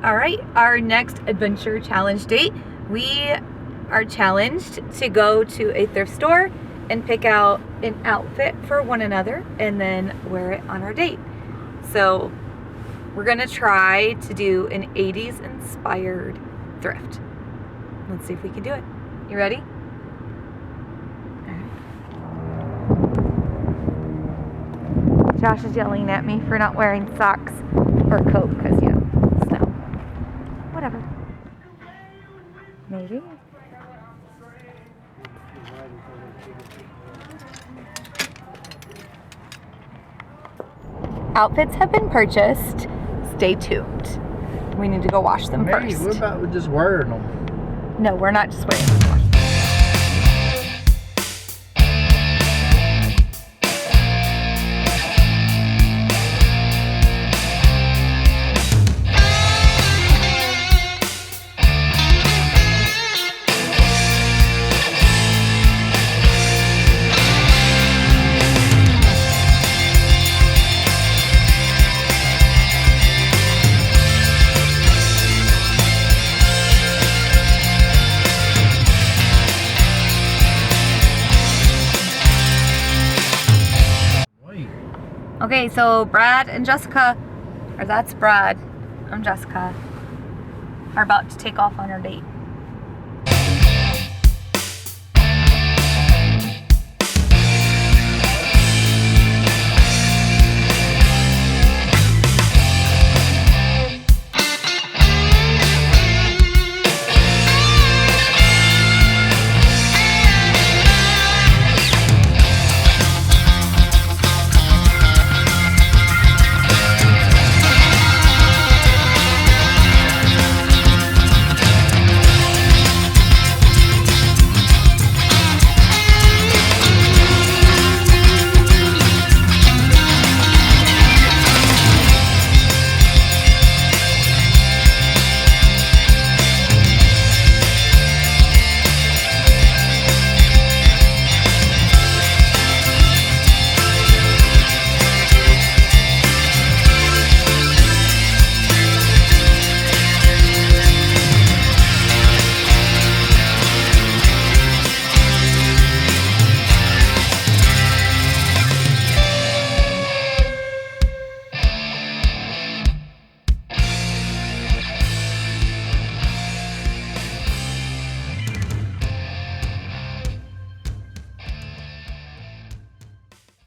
All right, our next adventure challenge date, we are challenged to go to a thrift store and pick out an outfit for one another and then wear it on our date. So we're gonna try to do an 80s inspired thrift. Let's see if we can do it. You ready? Josh is yelling at me for not wearing socks or coat because, you know, snow. Whatever. Maybe. Outfits have been purchased. Stay tuned. We need to go wash them first. What about just wearing them? No, we're not just wearing them. Okay, so Brad and Jessica, or that's Brad, I'm Jessica, are about to take off on our date.